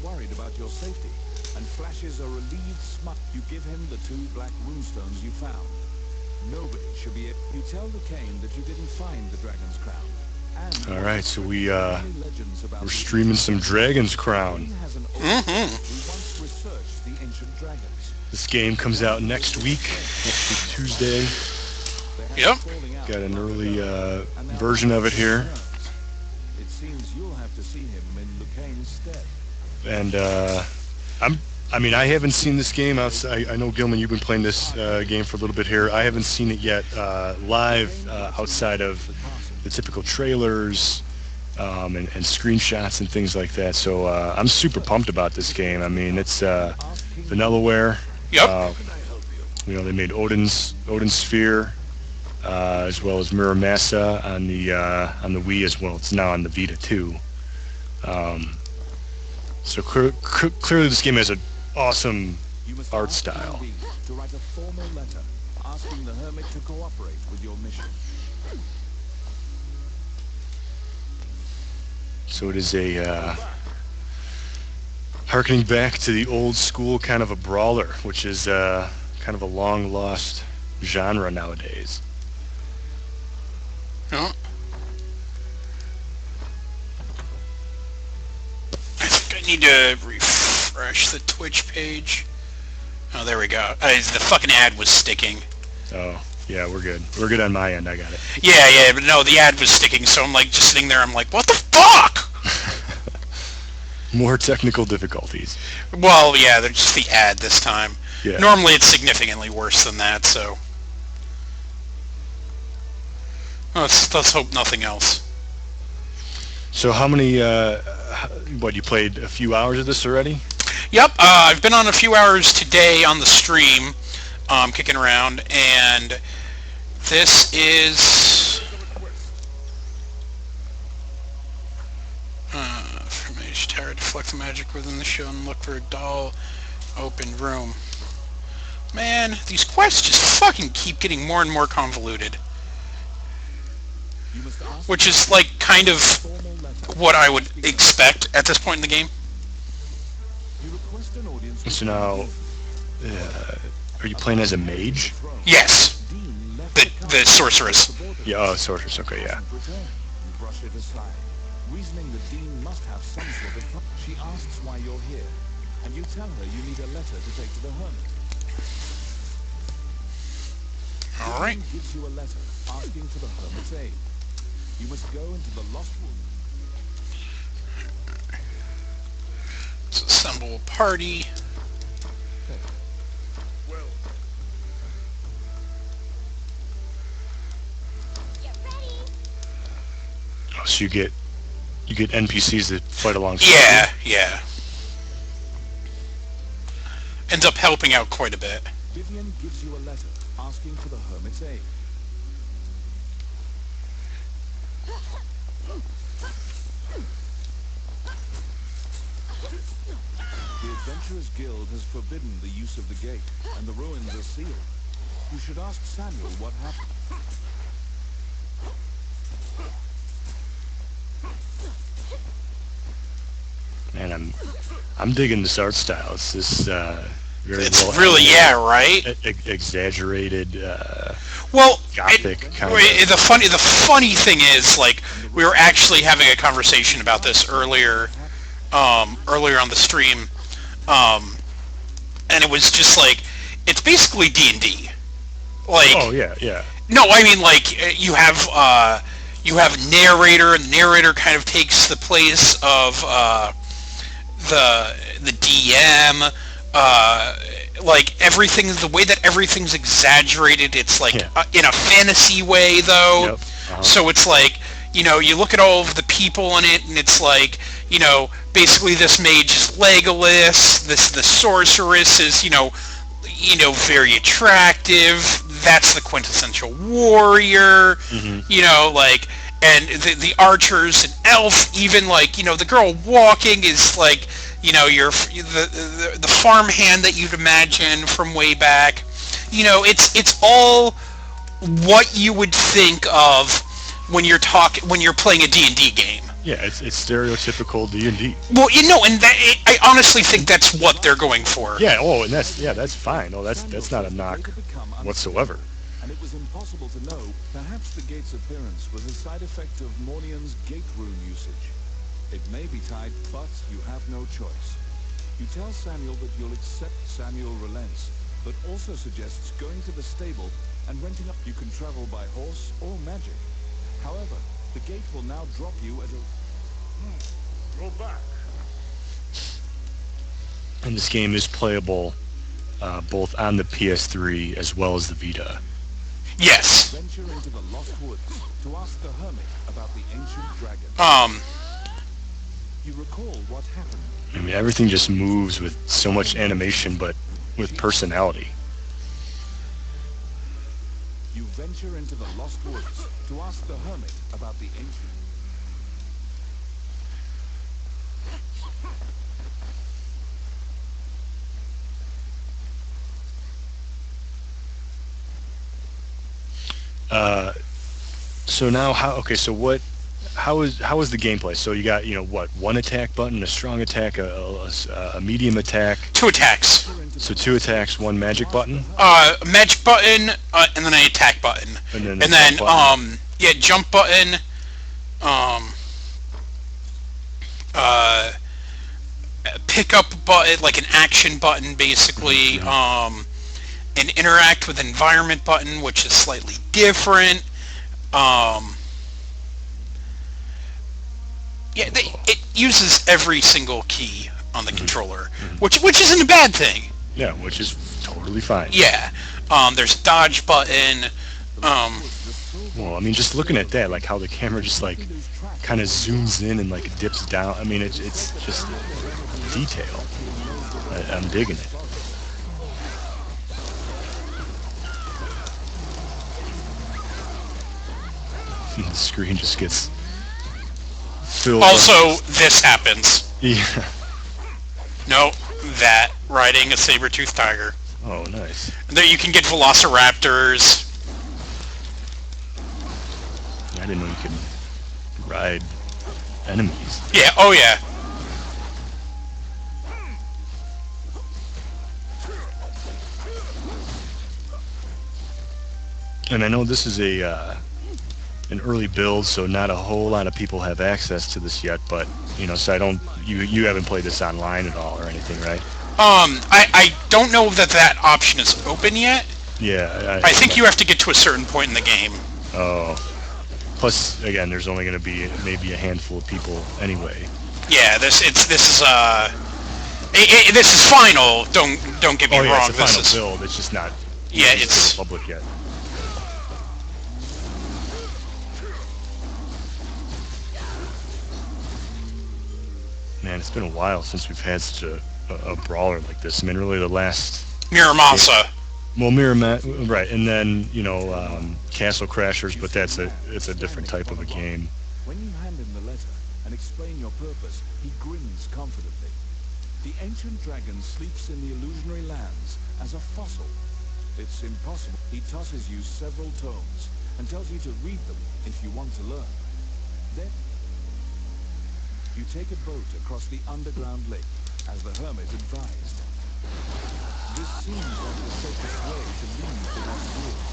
worried about your safety and flashes a relieved smile. You give him the 2 black runestones you found. Nobody should be able. You tell the Kane that you didn't find the Dragon's Crown. All right, so we're streaming some Dragon's Crown. This game comes out next week Tuesday. Yep. Got an early version of it here. It seems you'll have to see him in Lucane's stead. And I haven't seen this game outside. I know, Gilman, you've been playing this game for a little bit here. I haven't seen it yet live outside of the typical trailers and screenshots and things like that. So I'm super pumped about this game. I mean, it's Vanillaware. Yep. They made Odin's Sphere, as well as Muramasa on the Wii as well. It's now on the Vita too. So clearly this game has an awesome art style. To write a formal letter asking the hermit to cooperate with your mission. So it is a harkening back to the old school kind of a brawler, which is kind of a long lost genre nowadays. Oh. I think I need to refresh the Twitch page. Oh, there we go. The fucking ad was sticking. Oh, yeah, we're good. We're good on my end. I got it. Yeah, but no, the ad was sticking, so I'm like just sitting there. I'm like, what the fuck? More technical difficulties. Well, yeah, they're just the ad this time. Yeah. Normally it's significantly worse than that, so... Let's hope nothing else. So how many, you played a few hours of this already? Yep, I've been on a few hours today on the stream, kicking around, and this is... Mage Tower, deflect the magic within the show and look for a dull, open room. Man, these quests just fucking keep getting more and more convoluted. Which is, like, kind of what I would expect at this point in the game. So now, are you playing as a mage? Yes. The sorceress. Yeah, oh, sorceress, okay, yeah. Reasoning the Dean must have some sort of... She asks why you're here, and you tell her you need a letter to take to the hermit. All right. Dean gives you a letter asking for the hermit's aid. You must go into the lost room. Let's assemble a party. Oh, so you get NPCs that fight alongside. Yeah. Ends up helping out quite a bit. Vivian gives you a letter asking for the hermit's aid. The Adventurers Guild has forbidden the use of the gate, and the ruins are sealed. You should ask Samuel what happened. Man, I'm digging this art style. It's this very It's well really, yeah, right? exaggerated, Well, gothic kind of. the funny thing is, like, we were actually having a conversation about this earlier on the stream, and it was just like, it's basically D&D. Like, Oh yeah. no, I mean, like, you have narrator, and the narrator kind of takes the place of the DM. Like, everything, the way that everything's exaggerated, it's like in a fantasy way, though. Yep. Uh-huh. So it's like, you look at all of the people in it, and it's like, basically this mage is Legolas, the sorceress is, very attractive. That's the quintessential warrior. Mm-hmm. Like, and the archer's an elf. Even, like, the girl walking is like, the farmhand that you'd imagine from way back. It's all what you would think of when you're playing a D&D game. Yeah, it's stereotypical D&D. Well, and I honestly think that's what they're going for. Yeah. Oh, and that's fine. Oh, that's not a knock whatsoever. And it was impossible to know. Perhaps the gate's appearance was a side effect of Mornion's gate rune usage. It may be tied, but you have no choice. You tell Samuel that you'll accept. Samuel relents, but also suggests going to the stable and renting up. You can travel by horse or magic. However, the gate will now drop you at a... Go back. And this game is playable both on the PS3 as well as the Vita. Yes. Venture into the Lost Woods to ask the hermit about the ancient dragon. You recall what happened. I mean, everything just moves with so much animation, but with personality. You venture into the Lost Woods to ask the hermit about the ancient... So now how is the gameplay? So you got, what, one attack button, a strong attack, a medium attack. 2 attacks. So 2 attacks, 1 magic button. Magic button, and then an attack button. And then jump button. Pick up button, like an action button, basically. An interact with environment button, which is slightly different. It uses every single key on the controller, which isn't a bad thing. Yeah, which is totally fine. Yeah. There's a dodge button. Well, I mean, just looking at that, like how the camera just like kind of zooms in and like dips down. I mean, it's just detail. I'm digging it. The screen just gets filled Also, up. this happens. Yeah. No, that riding a saber-toothed tiger. Oh, nice. There you can get velociraptors. I didn't know you could ride enemies. Yeah. Oh yeah. And I know this is an early build, so not a whole lot of people have access to this yet. But so you haven't played this online at all or anything, right? I don't know that option is open yet. Yeah. I think you have to get to a certain point in the game. Oh. Plus, again, there's only going to be maybe a handful of people anyway. Yeah. This is final. Don't get me wrong. Yeah, it's a this final is build. It's just not. Yeah, it's public yet. Man, it's been a while since we've had such a brawler like this. I mean, really the last... Miramasa. Well, right, and then, Castle Crashers, but it's a different type of a game. When you hand him the letter and explain your purpose, he grins confidently. The ancient dragon sleeps in the illusionary lands as a fossil. It's impossible. He tosses you several tomes and tells you to read them if you want to learn. Then you take a boat across the underground lake, as the hermit advised. This seems like the safest way to leave the Lost Woods.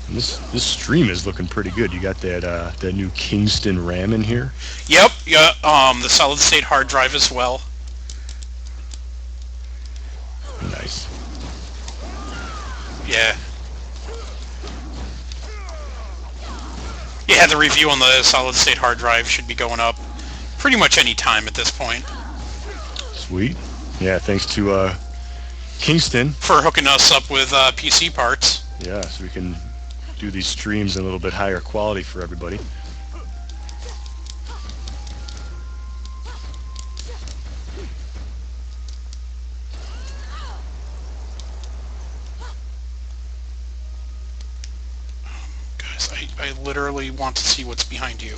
And this stream is looking pretty good. You got that new Kingston RAM in here. Yep. Yeah. The solid state hard drive as well. Nice. Yeah. Yeah, the review on the solid state hard drive should be going up pretty much any time at this point. Sweet. Yeah, thanks to Kingston for hooking us up with PC parts. Yeah, so we can do these streams in a little bit higher quality for everybody. I literally want to see what's behind you.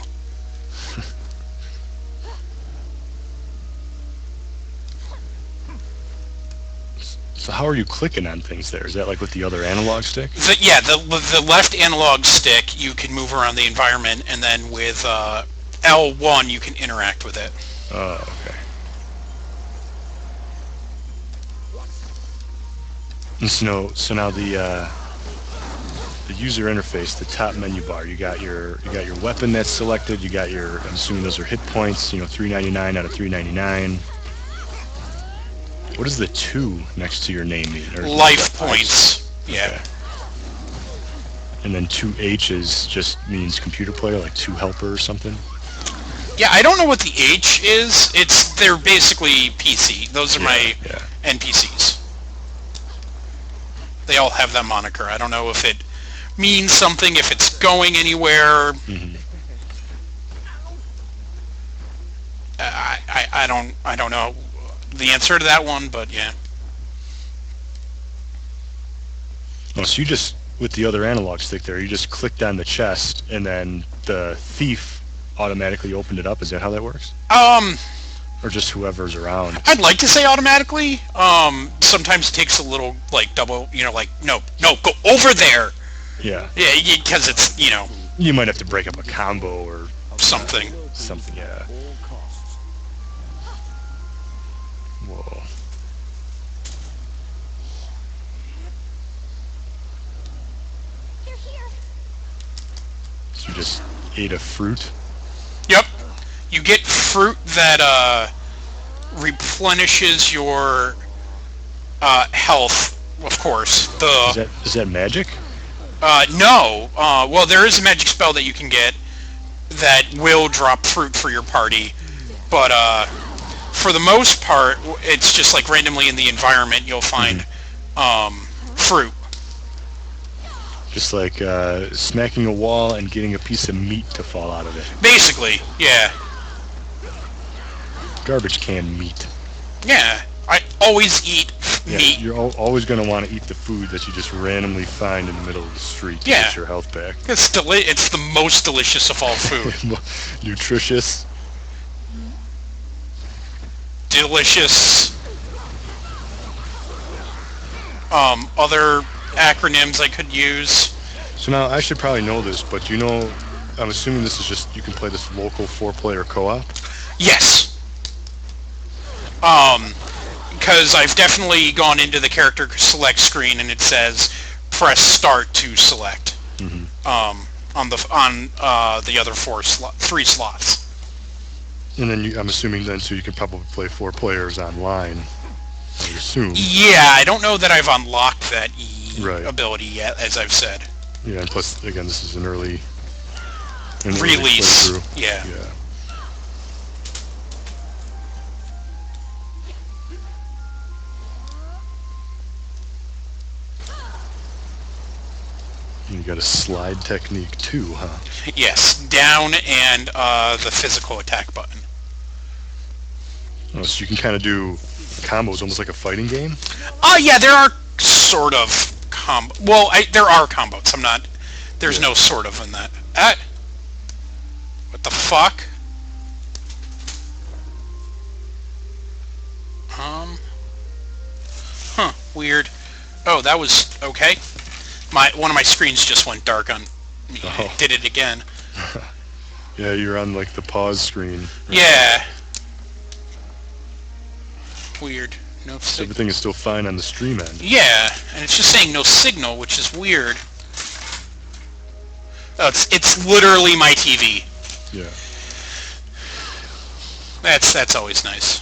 So how are you clicking on things there? Is that like with the other analog stick? The left analog stick, you can move around the environment, and then with L1, you can interact with it. Oh, okay. And so now the user interface, the top menu bar, you got your weapon that's selected. You got your, I'm assuming those are hit points. 399 out of 399. What does the 2 next to your name mean? Or Life points. Yeah. Okay. And then 2H's just means computer player, like 2 helper or something? Yeah, I don't know what the H is. They're basically PC. Those are my Yeah. NPCs. They all have that moniker. I don't know if it means something, if it's going anywhere. Mm-hmm. I don't know the answer to that one, but yeah. Oh, so you just, with the other analog stick there, you just clicked on the chest, and then the thief automatically opened it up. Is that how that works? Or just whoever's around? I'd like to say automatically. Sometimes it takes a little, double, no, go over there. Yeah. Yeah, because it's, You might have to break up a combo or something. something, yeah. Whoa. So you just ate a fruit? Yep. You get fruit that replenishes your health, of course. Is that magic? No. Well, there is a magic spell that you can get that will drop fruit for your party, but for the most part, it's just like randomly in the environment you'll find fruit. Just like smacking a wall and getting a piece of meat to fall out of it. Basically, yeah. Garbage can meat. Yeah. I always eat Yeah, meat. you're always going to want to eat the food that you just randomly find in the middle of the street to Yeah. get your health back. It's the most delicious of all food. Nutritious. Delicious. Other acronyms I could use. So now, I should probably know this, but I'm assuming this is just, you can play this local 4-player co-op? Yes. Because I've definitely gone into the character select screen and it says press start to select. On the other 3 slots. And then I'm assuming then, so you can probably play 4 players online, I would assume. Yeah, I don't know that I've unlocked that Right. ability yet, as I've said. Yeah, and plus, again, this is an early Release. playthrough. Yeah. Yeah. You got a slide technique too, huh? Yes, down and the physical attack button. Oh, so you can kind of do combos almost like a fighting game? Yeah, there are sort of there are combos. There's no sort of in that. What the fuck? Weird. Oh, that was okay. One of my screens just went dark on me. Oh. Did it again. Yeah, you're on like the pause screen. Right? Yeah. Weird. No So signal. everything is still fine on the stream end. Yeah, and it's just saying no signal, which is weird. Oh, it's literally my TV. Yeah. That's always nice.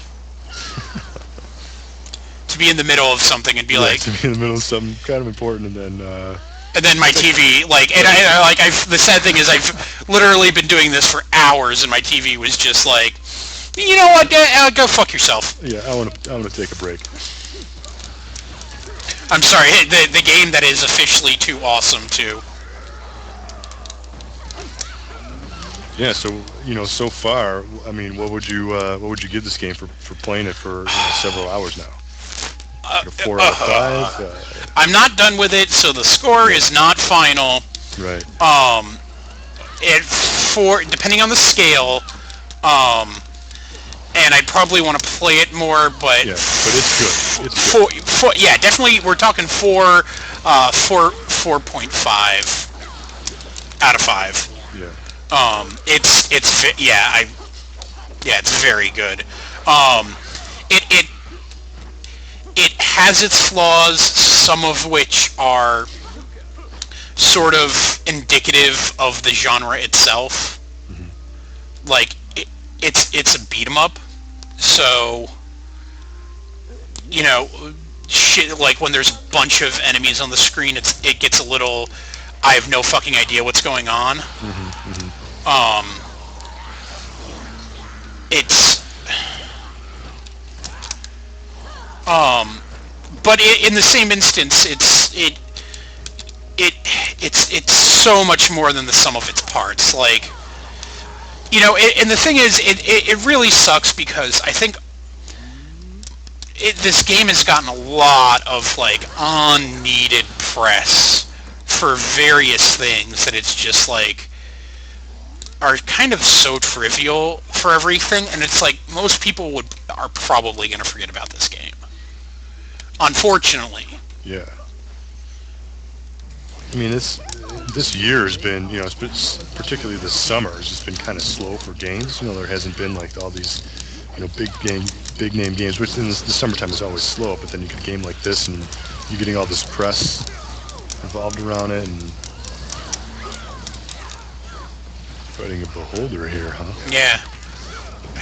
To be in the middle of something and be like, to be in the middle of something kind of important, and then my TV, the sad thing is I've literally been doing this for hours, and my TV was just like, you know what, go fuck yourself. yeah, I want to take a break. I'm sorry, the game that is officially too awesome too. Yeah, so so far, I mean, what would you give this game for playing it for several hours now? Like a 4 out of 5. I'm not done with it, so the score is not final. Right. Depending on the scale, and I probably want to play it more, but Yeah, but it's good. It's good. yeah, definitely. We're talking 4.5 out of 5. Yeah. It's very good. Um, it it has its flaws, some of which are sort of indicative of the genre itself. Like it's a beat 'em up, so you know, shit. Like when there's a bunch of enemies on the screen, it gets a little. I have no fucking idea what's going on. Um, it's but in the same instance, it's so much more than the sum of its parts. Like, and the thing is, it really sucks because I think this game has gotten a lot of like unneeded press for various things that it's just like are kind of so trivial for everything, and it's like most people are probably going to forget about this game. Unfortunately. Yeah. I mean, this year has been, it's been, particularly this summer, has just been kind of slow for games. There hasn't been like all these, big name games, which in the summertime is always slow. But then you get a game like this, and you're getting all this press involved around it, and fighting a beholder here, huh? Yeah.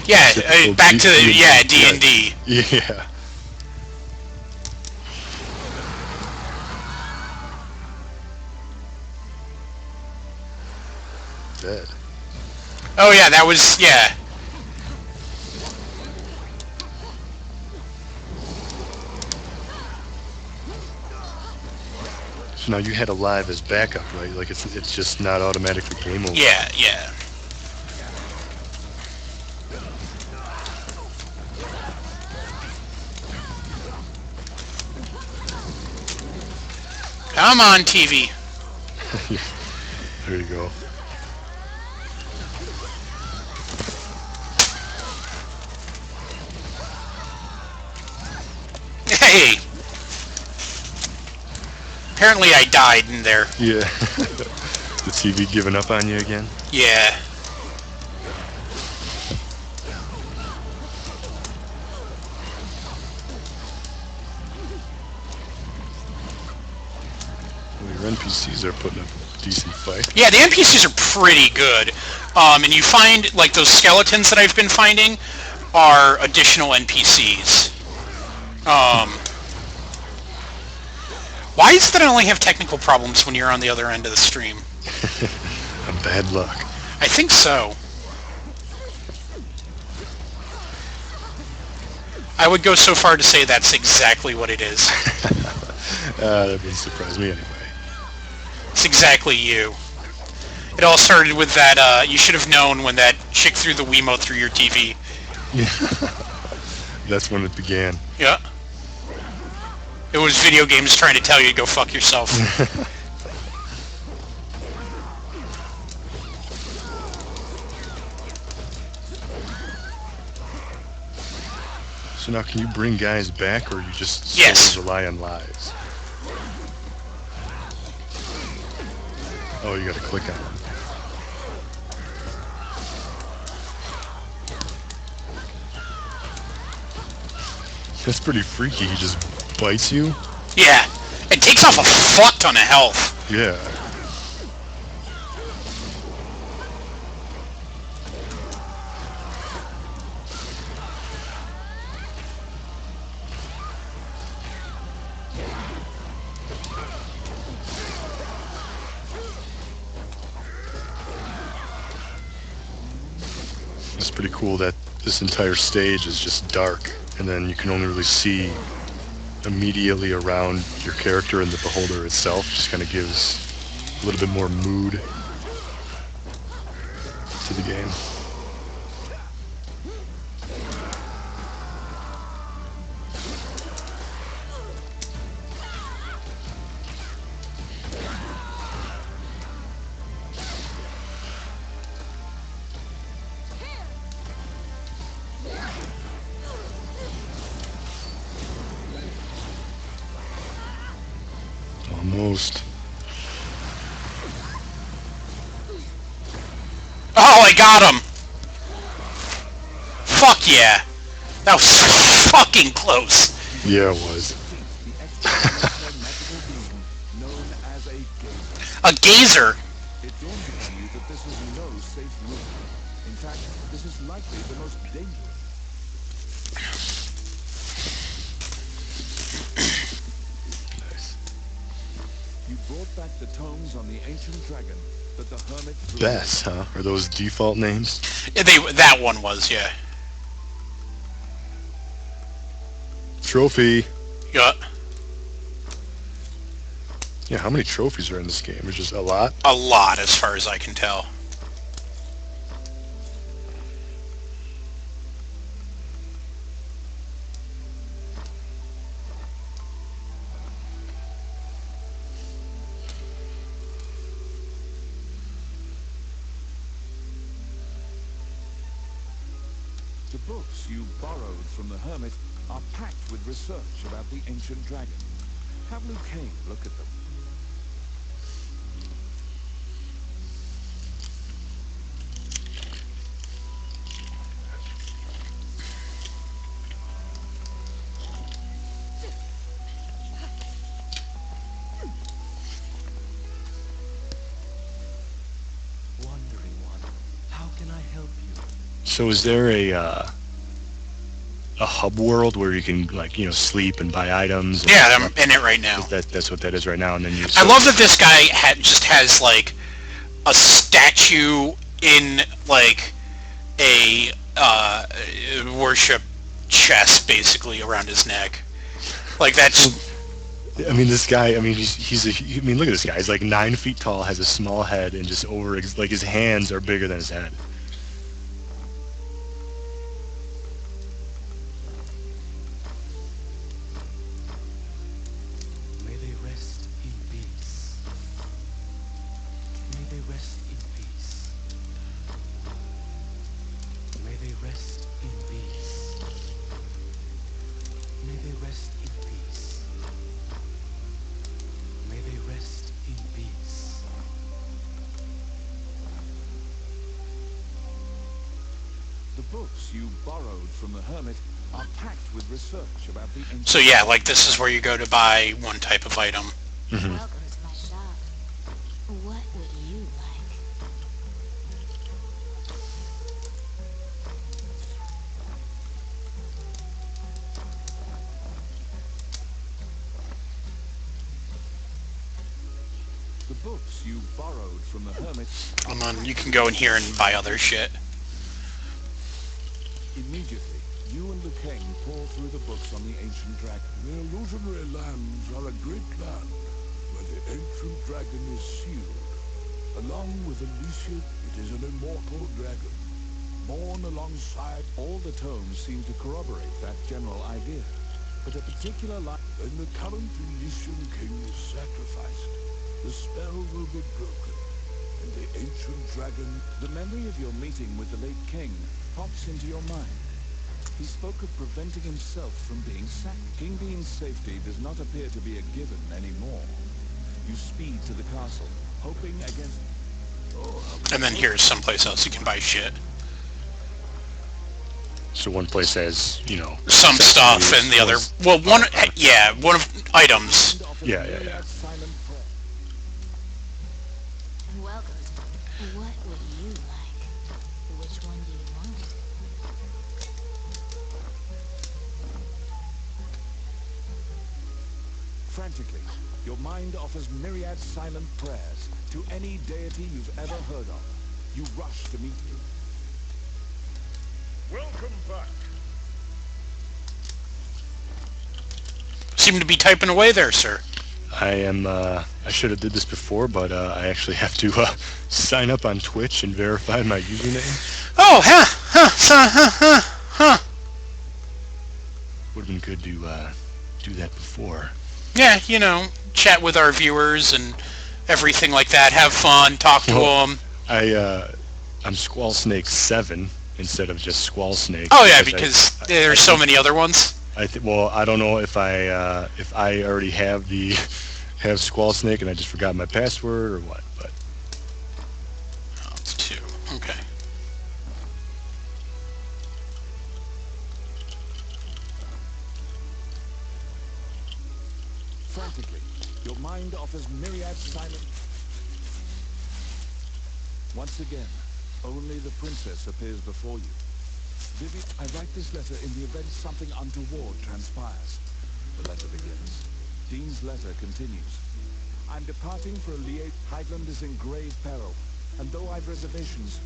Yeah. Back to D&D. Yeah. Dead. Oh yeah, that was So now you had Alive as backup, right? Like it's just not automatically game over. Yeah. Come on, TV. There you go. Hey. Apparently I died in there. Yeah. The TV giving up on you again? Yeah. Well, your NPCs are putting up a decent fight. Yeah, the NPCs are pretty good. And you find, like, those skeletons that I've been finding are additional NPCs. Why is it that I only have technical problems when you're on the other end of the stream? A bad luck. I think so. I would go so far to say that's exactly what it is. That wouldn't surprise me anyway. It's exactly you. It all started with that, you should have known when that chick threw the Wiimote through your TV. Yeah. That's when it began. Yeah. It was video games trying to tell you to go fuck yourself. So now can you bring guys back, or you just solely rely on lives? Oh, you gotta click on them. That's pretty freaky. He just bites you? Yeah. It takes off a fuck ton of health. Yeah. It's pretty cool that this entire stage is just dark, and then you can only really see immediately around your character, and the beholder itself just kind of gives a little bit more mood to the game. almost. Oh, I got him! Fuck yeah! That was fucking close. Yeah, it was. The extraterrestrial magical being known as a gazer. A gazer. It dawns upon you that this is no safe route. In fact, this is likely the most dangerous. Nice. You brought back the tomes on the ancient dragon that the hermit threw Bess, huh? Are those default names? Yeah, that one was, yeah. Trophy. Yeah. Yeah, how many trophies are in this game? There's just a lot. A lot, as far as I can tell. The books you borrowed from the hermit are packed with research about the ancient dragon. Have Liu Kang look at them. Wandering one, how can I help you? So is there a hub world where you can, like, you know, sleep and buy items? And Yeah, I'm in it right now. that's what that is right now, and then you. I love that this guy just has, like, a statue in, like, a worship chest, basically, around his neck. Like, that's... I mean, this guy. I mean, I mean, look at this guy. He's like 9 feet tall, has a small head, and just like his hands are bigger than his head. May they rest in peace. May they rest in peace. May they rest in peace. May they rest in peace. May they rest in peace. The books you borrowed from the hermit are packed with research about the ancient... So, yeah, like, this is where you go to buy one type of item. Mm-hmm. Welcome to my shop. What would you like? The books you borrowed from the hermit are And then you can go in here and buy other shit. immediately. You and Liu Kang pour through the books on the ancient dragon. The illusionary lands are a great land where the ancient dragon is sealed. Along with Alicia, it is an immortal dragon, born alongside. All the tomes seem to corroborate that general idea. But a particular line... When the current Elysian king is sacrificed, the spell will be broken, and the ancient dragon... The memory of your meeting with the late king pops into your mind. He spoke of preventing himself from being sacked. King Bean's safety does not appear to be a given anymore. You speed to the castle, hoping against... And then here's someplace else you can buy shit. So one place has, you know, Some stuff, and the other... Well, one of items. Yeah, yeah, yeah. Silent prayer. Welcome. What would you like? Which one do you want? Frantically, your mind offers myriad silent prayers to any deity you've ever heard of. You rush to meet you. Welcome back. Seem to be typing away there, sir. I am. I should have did this before, but I actually have to sign up on Twitch and verify my username. Oh, huh. Would have been good to do that before. Yeah, you know, chat with our viewers and everything like that. Have fun, talk to Well, them. I'm Squall Snake 7 instead of just Squall Snake. Oh yeah, because there's so many other ones. Well, I don't know if I already have the have Squall Snake and I just forgot my password or what, but Oh, it's 2. Okay. Frantically, your mind offers myriad silent... Once again, only the princess appears before you. Vivi, I write this letter in the event something untoward transpires. The letter begins. Dean's letter continues. I'm departing for a liaison. Highland is in grave peril, and though I've reservations,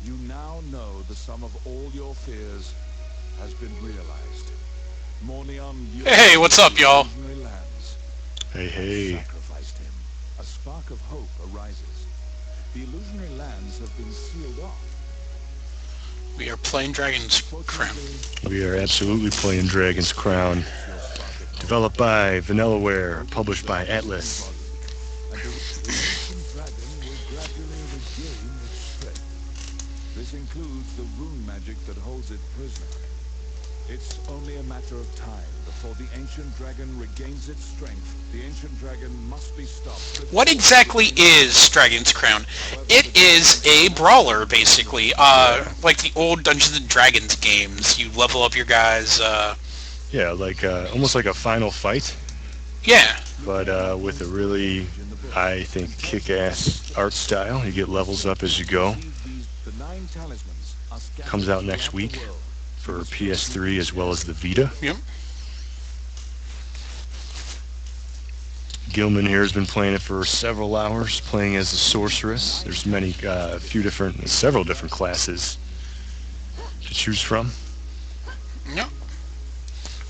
You now know the sum of all your fears has been realized. Mornion, Hey, what's up, y'all? Lands. hey, hey. Sacrificed him. A spark of hope arises. The illusionary lands have been sealed off. We are playing Dragon's Crown. We are absolutely playing Dragon's Crown. Developed by Vanillaware, published by Atlas. And the ancient dragon will gradually regain its strength. This includes the rune magic that holds it prisoner. It's only a matter of time before the ancient dragon regains its strength. The ancient dragon must be stopped. What exactly is Dragon's Crown? It is a brawler, basically. Like the old Dungeons and Dragons games. You level up your guys. Yeah, like almost like a final fight, Yeah. but with a really, I think, kick-ass art style. You get levels up as you go. The 9 talismans are scattered Comes out next throughout the week world. for PS3 as well as the Vita. Yep. Gilman here has been playing it for several hours, playing as a sorceress. There's several different classes to choose from. Yep.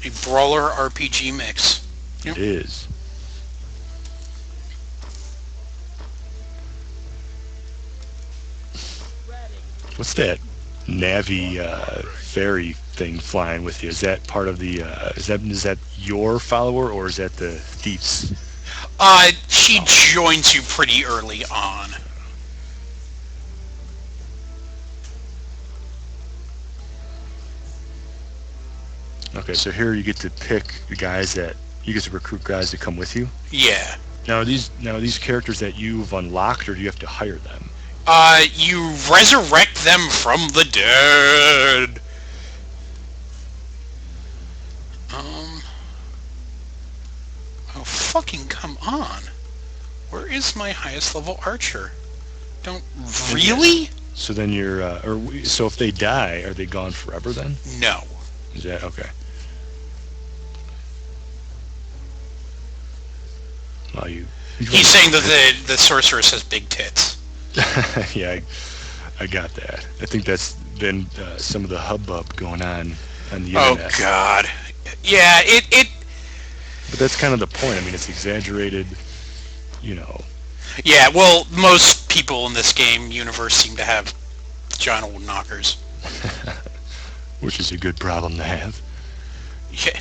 A brawler RPG mix. Yep. It is. What's that Navi fairy thing flying with you? Is that part of the? Is that your follower or is that the thief's? She joins you pretty early on. Okay, so here you get to pick the guys that you get to recruit guys to come with you. Yeah. Now are these characters that you've unlocked, or do you have to hire them? You resurrect them from the dead. Oh, fucking come on. Where is my highest level archer? Don't... Really? So then so if they die, are they gone forever then? No. Is that okay? Well, He's saying that the sorceress has big tits. yeah, I got that. I think that's been some of the hubbub going on the internet. Oh, God. Yeah, it... But that's kind of the point. I mean, it's exaggerated, Yeah, well, most people in this game universe seem to have giant old knockers. which is a good problem to have. Yeah.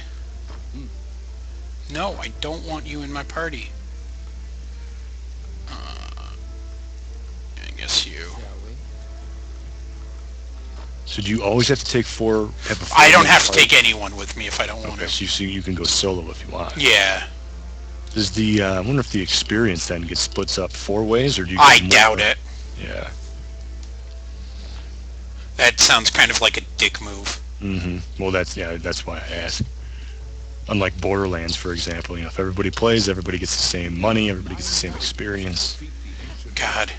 No, I don't want you in my party. I guess you. So do you always have to take four? I don't have to take anyone with me if I don't want Okay, to. so you can go solo if you want. Yeah. Does I wonder if the experience then gets splits up 4 ways, or do you? I get doubt more? it. Yeah. That sounds kind of like a dick move. Mm-hmm. Well, that's why I asked. Unlike Borderlands, for example, if everybody plays, everybody gets the same money, everybody gets the same experience. God.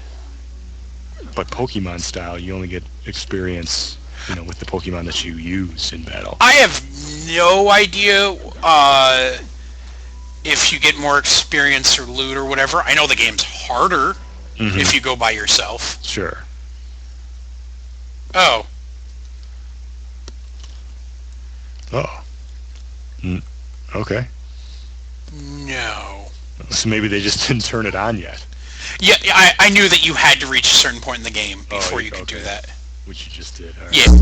But Pokemon style, you only get experience, with the Pokemon that you use in battle. I have no idea if you get more experience or loot or whatever. I know the game's harder if you go by yourself. Sure. Oh. Oh. Okay. No. So maybe they just didn't turn it on yet. Yeah, I knew that you had to reach a certain point in the game before you could do that. Which you just did. All right. Yeah.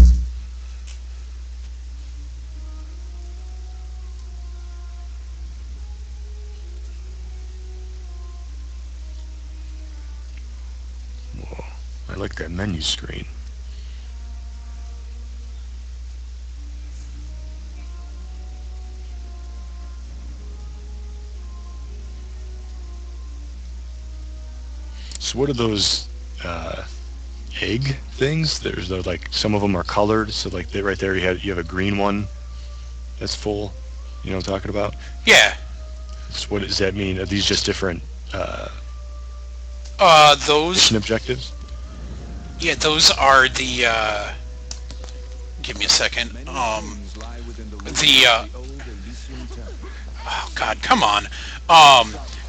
Whoa. I like that menu screen. So what are those egg things? There's like some of them are colored. So like right there you have a green one that's full. You know what I'm talking about? Yeah. So what does that mean? Are these just different Those. mission objectives? Yeah, those are the. Give me a second. Many things lie within the ruins The. of the old Elysian temple. Oh God, come on.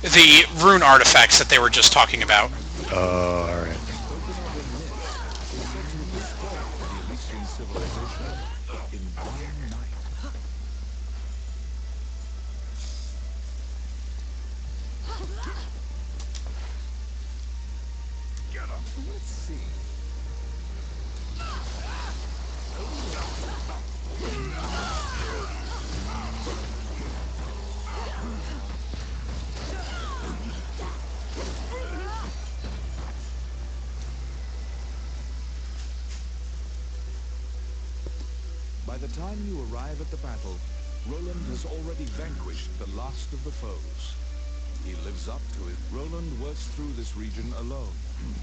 The rune artifacts that they were just talking about. Oh, all right. Spoken of in myth, is said to have destroyed the Elysian civilization in one night. Let's see. By the time you arrive at the battle, Roland has already vanquished the last of the foes. He lives up to it. Roland works through this region alone.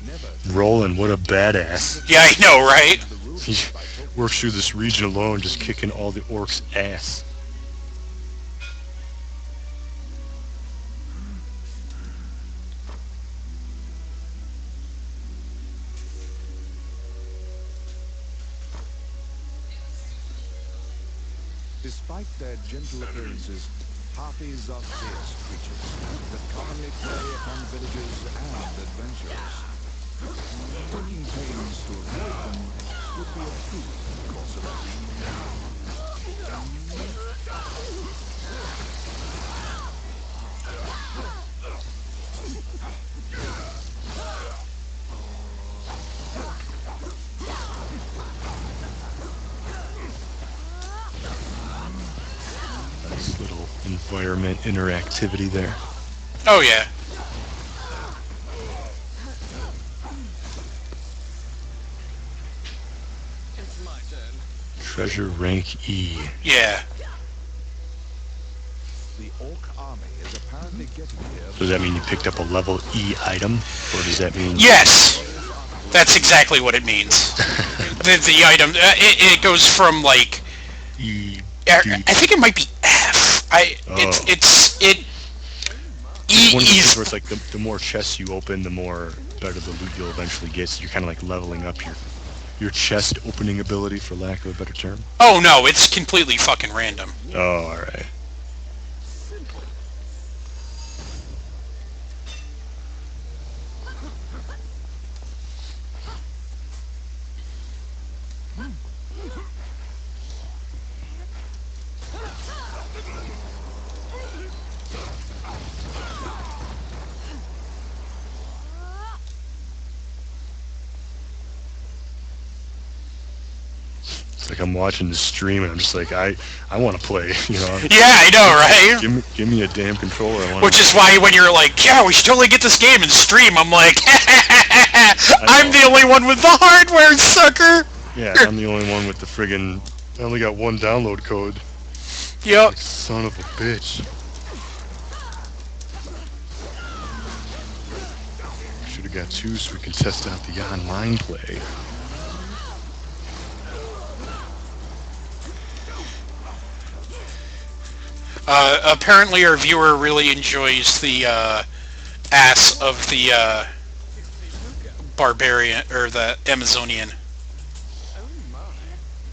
Never. Roland, what a badass. Yeah, I know, right? The roof He by Tolkien. works through this region alone, just kicking all the orcs' ass. Despite their gentle appearances, harpies are fierce creatures that commonly prey upon villagers and adventurers. Taking pains to avoid them would be a foolish course of action. Nice little environment interactivity there. Oh yeah. Treasure rank E. Yeah. The Orc army is apparently getting here. Does that mean you picked up a level E item? Or does that mean... Yes. That's exactly what it means. The item, it goes from like, E... I think it might be F. It. E One of the things is. where it's like the more chests you open, the more better the loot you'll eventually get. So you're kind of like leveling up your chest opening ability, for lack of a better term. Oh no, it's completely fucking random. Oh, all right. It's like I'm watching the stream and I'm just like, I want to play, you know. Yeah, I know, right? Give me a damn controller. I want. Which is why when you're like, yeah, we should totally get this game and stream, I'm like, I'm the only one with the hardware, sucker. Yeah, I'm the only one with the friggin'. I only got one download code. Yep. Like, son of a bitch. Should have got two so we can test out the online play. Apparently our viewer really enjoys the ass of the barbarian, or the Amazonian.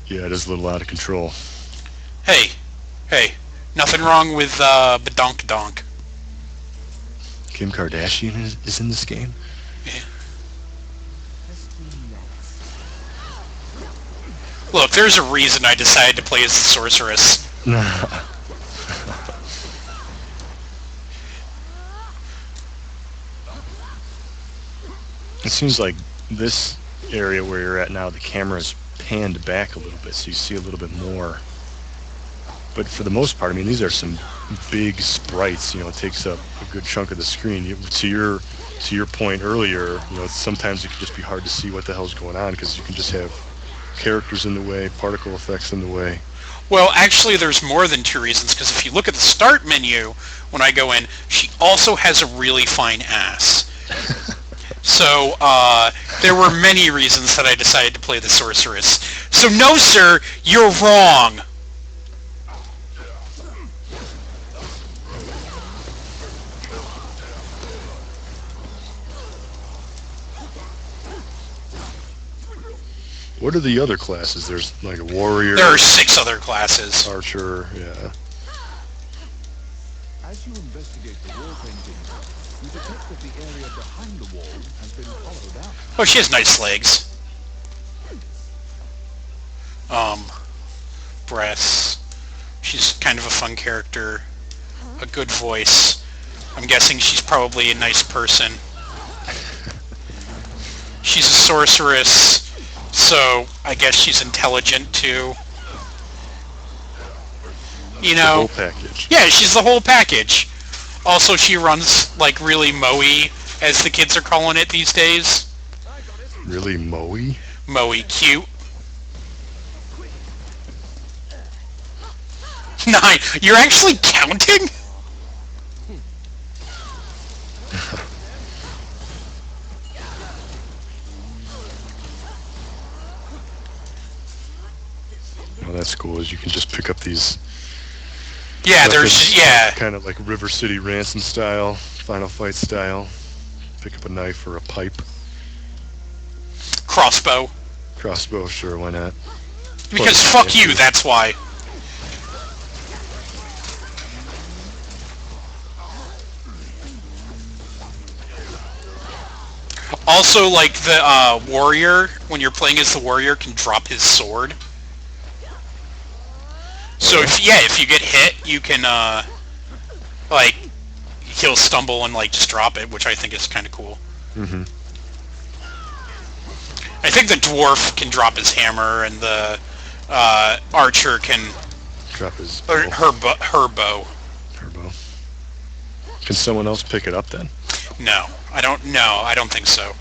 Yeah, it is a little out of control. Hey, nothing wrong with Badonk Donk. Kim Kardashian is in this game? Look, there's a reason I decided to play as the sorceress. It seems like this area where you're at now, the camera's panned back a little bit, so you see a little bit more. But for the most part, I mean, these are some big sprites. You know, it takes up a good chunk of the screen. To your point earlier, you know, sometimes it can just be hard to see what the hell's going on because you can just have characters in the way, particle effects in the way. Well, actually, there's more than two reasons, because if you look at the start menu, when I go in, she also has a really fine ass. So there were many reasons that I decided to play the sorceress. So no, sir, you're wrong. What are the other classes? There's like a warrior, There are 6 other classes. archer, yeah. As you investigate the wall paintings, you detect that the area behind the wall has been hollowed out. Oh, she has nice legs. Breasts. She's kind of a fun character. A good voice. I'm guessing she's probably a nice person. She's a sorceress, so I guess she's intelligent too. You The know, whole package. yeah, she's the whole package. Also, she runs like really moe, as the kids are calling it these days. Really moey? Moe cute. 9. You're actually counting? Oh, that's cool. Is you can just pick up these. Yeah, there's yeah. Kind of like River City Ransom style, Final Fight style. Pick up a knife or a pipe. Crossbow. Crossbow, sure, why not? Because fuck you, that's why. Also, like, the warrior, when you're playing as the warrior, can drop his sword. So, if you get hit, you can, like, he'll stumble and, like, just drop it, which I think is kind of cool. Mm-hmm. I think the dwarf can drop his hammer, and the archer can... Drop his Or bow. her bow. Her bow. Can someone else pick it up then? No, I don't think so.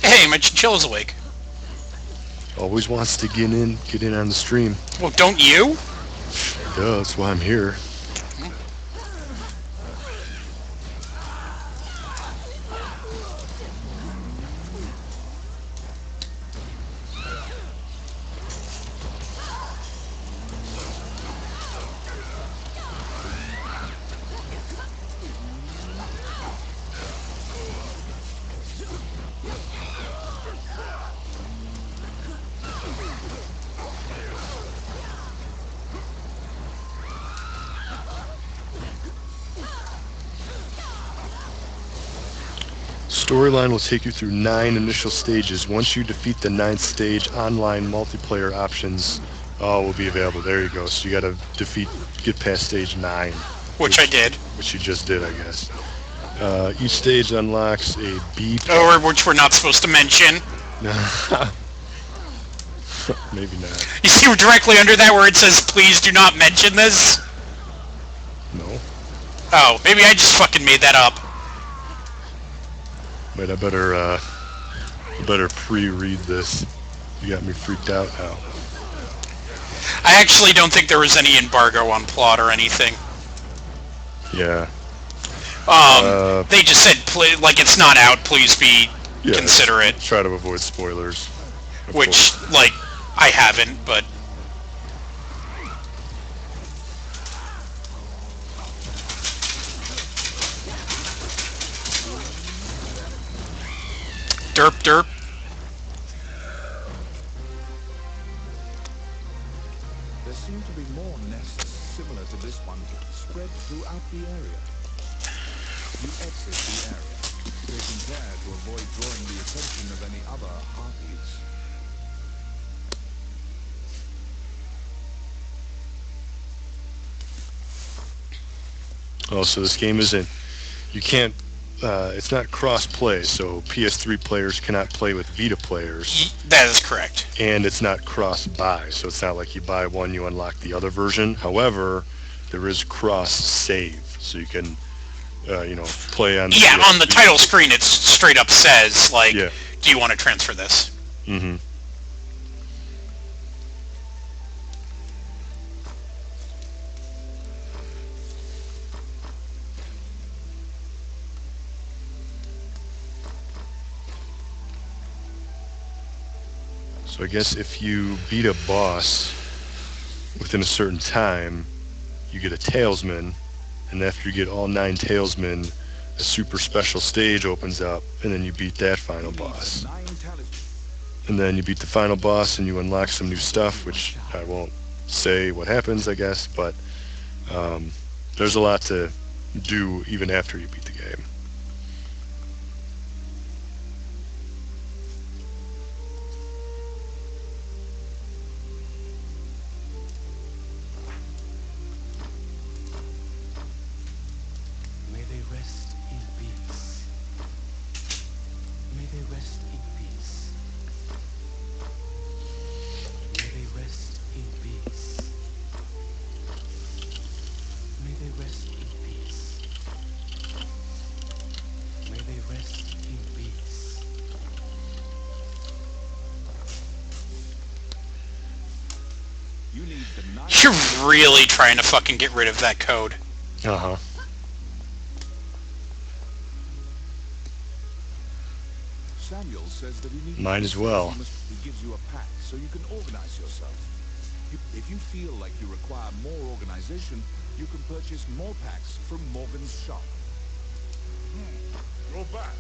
Hey, my chinchilla's awake. Always wants to get in on the stream. Well, don't you? Duh, that's why I'm here. Storyline will take you through 9 initial stages. Once you defeat the 9th stage, online multiplayer options will be available. There you go. So you gotta get past stage 9. Which I did. Which you just did, I guess. Each stage unlocks a B... Or which we're not supposed to mention. Maybe not. You see directly under that where it says, please do not mention this? No. Oh, maybe I just fucking made that up. Wait, I better pre-read this. You got me freaked out now. I actually don't think there was any embargo on plot or anything. Yeah. They just said, like, it's not out, please be considerate. Try to avoid spoilers. Which, like, I haven't, but... Derp, derp. There seem to be more nests similar to this one spread throughout the area. You exit the area, taking care to avoid drawing the attention of any other harpies. Oh, so this game isn't you can't. It's not cross-play, so PS3 players cannot play with Vita players, That is correct. and it's not cross-buy, so it's not like you buy one, you unlock the other version. However, there is cross-save, so you can, play on. Yeah, on the PS3. title screen, it straight up says, like, Yeah. do you want to transfer this? Mm-hmm. So I guess if you beat a boss within a certain time, you get a Talesman, and after you get all 9 Talesmen, a super special stage opens up, and then you beat that final boss. 9 talismans. And then you beat the final boss, and you unlock some new stuff, which I won't say what happens, I guess, but there's a lot to do even after you beat the game. May they rest in peace. May they rest in peace. May they rest in peace. May they rest in peace. May they rest in peace. You need the 9. You're really trying to fucking get rid of that code. Uh-huh. Samuel says that he needs. Might as well. He gives you a pack so you can organize yourself. If you feel like you require more organization, you can purchase more packs from Morgan's shop. Go back.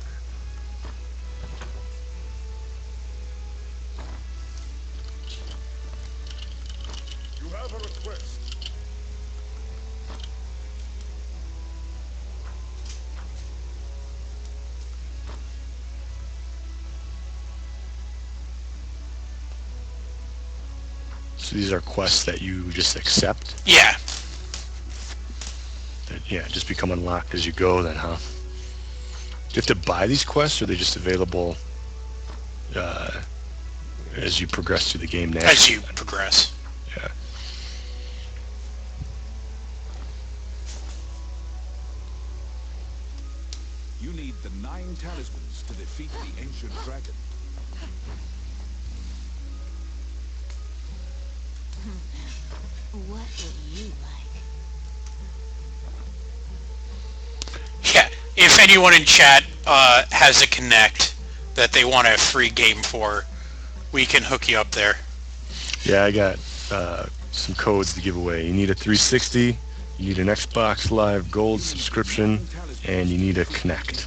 You have a request. So these are quests that you just accept? Yeah. That, yeah, just become unlocked as you go then, huh? Do you have to buy these quests, or are they just available as you progress through the game now? As you progress. Yeah. You need the 9 talismans to defeat the ancient dragon. What would you like? Yeah. If anyone in chat has a Connect that they want a free game for, we can hook you up there. Yeah, I got some codes to give away. You need a 360, you need an Xbox Live Gold subscription, and you need a Connect.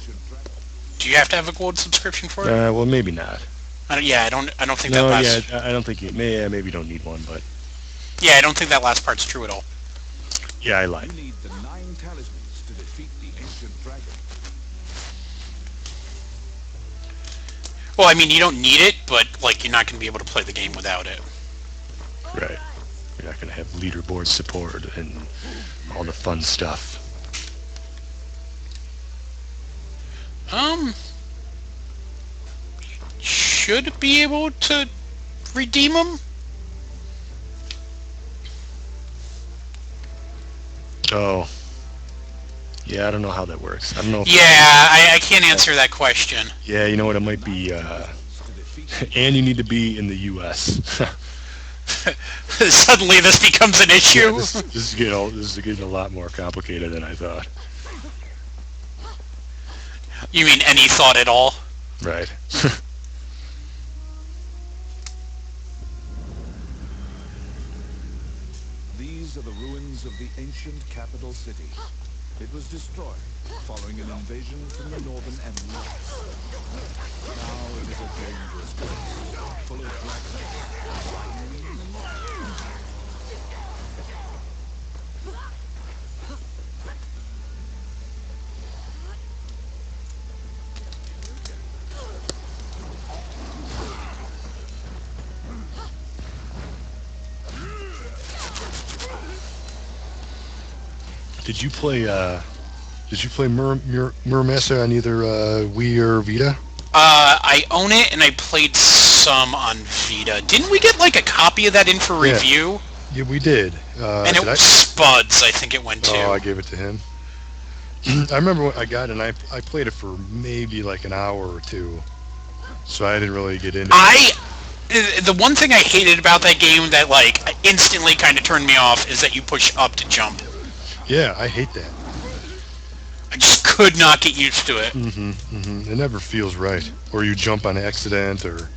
Do you have to have a gold subscription for it? Well, maybe not. I don't think No, that last. yeah, I don't think you. Maybe you don't need one, but Yeah, I don't think that last part's true at all. yeah, I lied. You need the 9 talismans to defeat the ancient dragon. Well, I mean, you don't need it, but like you're not going to be able to play the game without it. Right. You're not going to have leaderboard support and all the fun stuff. Should be able to redeem them. Oh. Yeah, I don't know how that works. I don't know. Yeah, I can't answer that question. Yeah, you know what? It might be. And you need to be in the U.S. Suddenly, this becomes an issue. Yeah, this is getting a lot more complicated than I thought. You mean any thought at all? Right. These are the ruins of the ancient capital city. It was destroyed following an invasion from the northern enemy. Now it is a dangerous place, full of dragons. Did you play Did you play Muramasa on either Wii or Vita? I own it, and I played some on Vita. Didn't we get like a copy of that in for Yeah. review? Yeah, we did. And it Did was I? Spuds, I think it went to. Oh, I gave it to him. I remember when I got it, and I played it for maybe like an hour or two, so I didn't really get into it. The one thing I hated about that game that like instantly kind of turned me off is that you push up to jump. Yeah, I hate that. I just could not get used to it. It never feels right. Or you jump on accident, or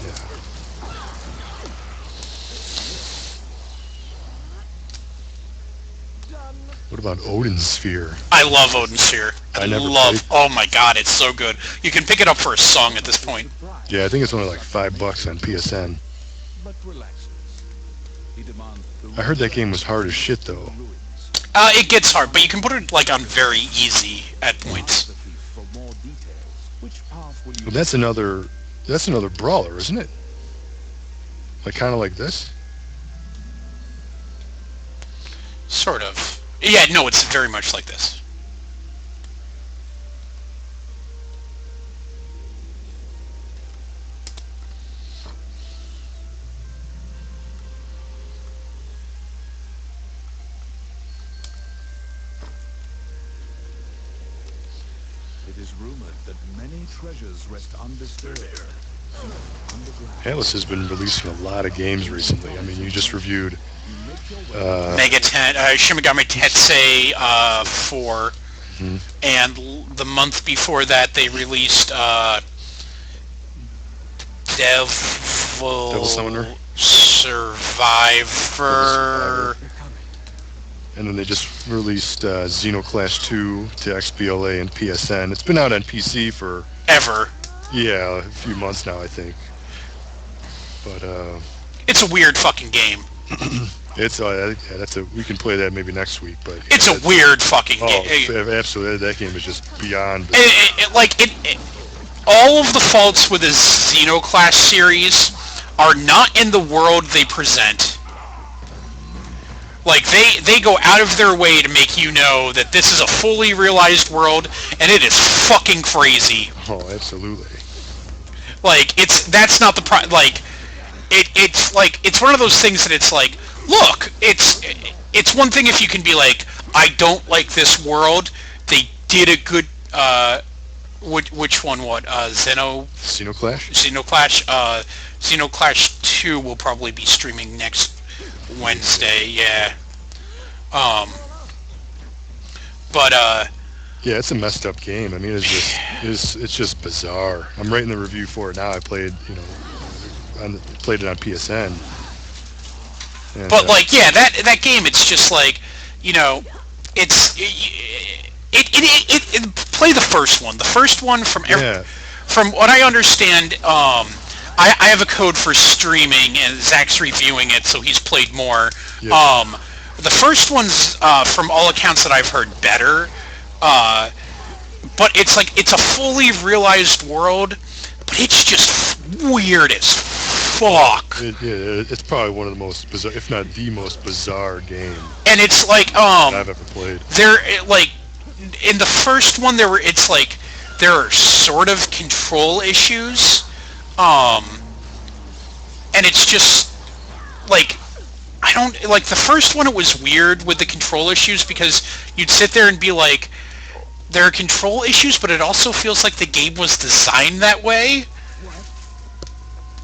yeah. What about Odin Sphere? I love Odin Sphere. I never love. played. Oh my god, it's so good. You can pick it up for a song at this point. Yeah, I think it's only like $5 on PSN. But relaxes. He demands the I heard that game was hard as shit though. It gets hard, but you can put it like on very easy at points. for more details. Which path will you Well, that's another brawler, isn't it? Like kind of like this. Sort of. Yeah, no, it's very much like this. It is rumored that many treasures rest undisturbed. Underground. Atlas has been releasing a lot of games recently. I mean, you just reviewed. Shin Megami Tensei 4, and the month before that they released Devil Summoner? Survivor. And then they just released Xenoclash 2 to XBLA and PSN. It's been out on PC for Ever. a few months now, I think. But It's a weird fucking game. it's we can play that maybe next week. But It's a weird fucking game. Absolutely, that game is just beyond. All of the faults with the Xenoclash series are not in the world they present. Like, they go out of their way to make you know that this is a fully realized world, and it is fucking crazy. Oh, absolutely. Like, that's not the like, it's one of those things that it's like, look, it's one thing if you can be like, I don't like this world, they did a good, which one, Xenoclash? Xenoclash 2 will probably be streaming next Wednesday, yeah. Yeah, it's a messed up game. I mean, it's just bizarre. I'm writing the review for it now. I played, played it on PSN. And, that game, it's just like, play the first one. The first one from what I understand, I have a code for streaming, and Zach's reviewing it, so he's played more. Yeah. The first one's, from all accounts that I've heard, better. But it's a fully realized world, but it's just weird as fuck. It's probably one of the most bizarre, if not the most bizarre game And it's like, I've ever played. In the first one, there are sort of control issues. And it's just, the first one, it was weird with the control issues because you'd sit there and be like, there are control issues, but it also feels like the game was designed that way.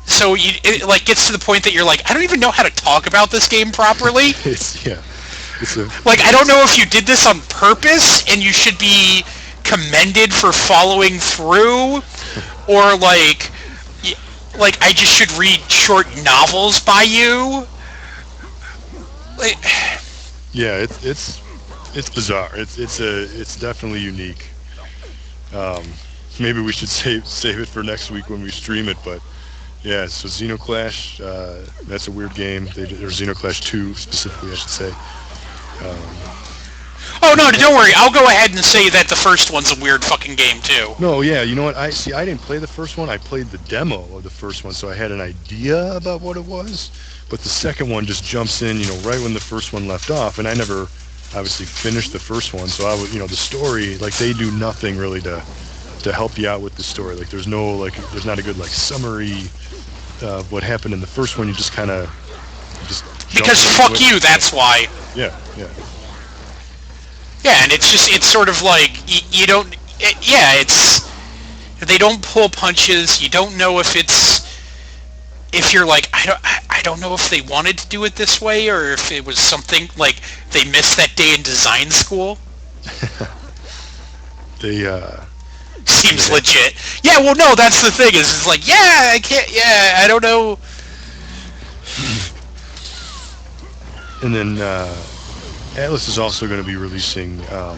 So it gets to the point that you're like, I don't even know how to talk about this game properly. I don't know if you did this on purpose and you should be commended for following through, or I just should read short novels by you. Yeah, it's bizarre. It's definitely unique. Maybe we should save it for next week when we stream it. But yeah, so Xenoclash, that's a weird game. Or Xenoclash 2 specifically, I should say. Oh no, don't worry. I'll go ahead and say that the first one's a weird fucking game too. No, yeah, you know what? I didn't play the first one. I played the demo of the first one, so I had an idea about what it was. But the second one just jumps in, right when the first one left off, and I never obviously finished the first one, so I would, the story, like they do nothing really to help you out with the story. Like there's not a good like summary of what happened in the first one. You just kind of Because fuck you, that's why. Yeah, yeah. Yeah, and it's sort of like you don't. It's they don't pull punches. You don't know if you're like I don't know if they wanted to do it this way or if it was something like they missed that day in design school. They seems legit. Yeah, well, no, that's the thing. Is it's like I can't. Yeah, I don't know. And then Atlas is also going to be releasing a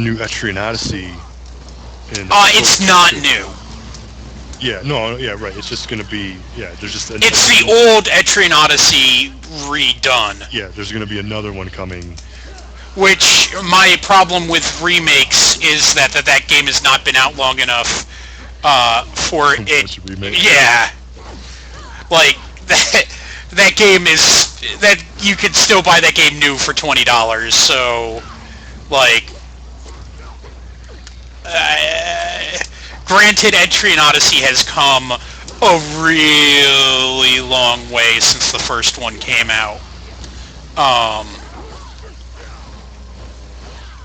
new Etrian Odyssey. It's not new. Yeah, no, yeah, right. It's just going to be, there's just... It's the old Etrian Odyssey redone. Yeah, there's going to be another one coming. Which, my problem with remakes is that game has not been out long enough for it... Yeah. Like, that game is... that you could still buy that game new for $20, so... Like... granted, Etrian Odyssey has come a really long way since the first one came out.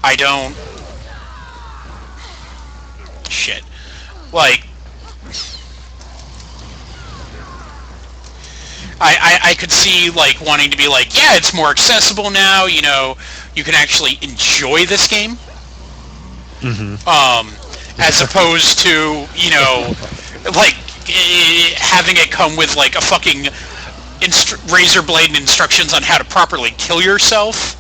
I don't... Shit. Like... I could see, like, wanting to be like, yeah, it's more accessible now, you can actually enjoy this game. Mm-hmm. As opposed to, like, having it come with, like, a fucking razor blade and instructions on how to properly kill yourself.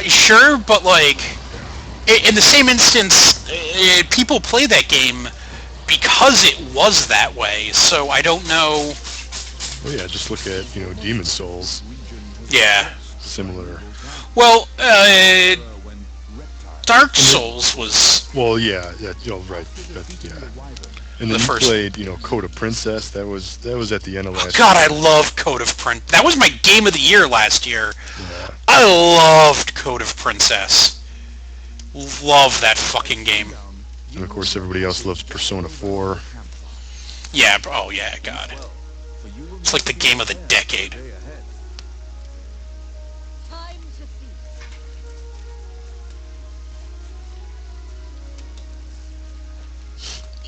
Sure, but, like, in the same instance, people play that game because it was that way, so I don't know... Well, yeah, just look at, Demon Souls. Yeah. Similar. Well, Dark Souls was... Well, yeah, right. Yeah. And then you played, Code of Princess. That was at the end of last year. God, I love Code of Princess. That was my game of the year last year. Yeah. I loved Code of Princess. Love that fucking game. And of course, everybody else loves Persona 4. Yeah, oh yeah, God. It's like the game of the decade.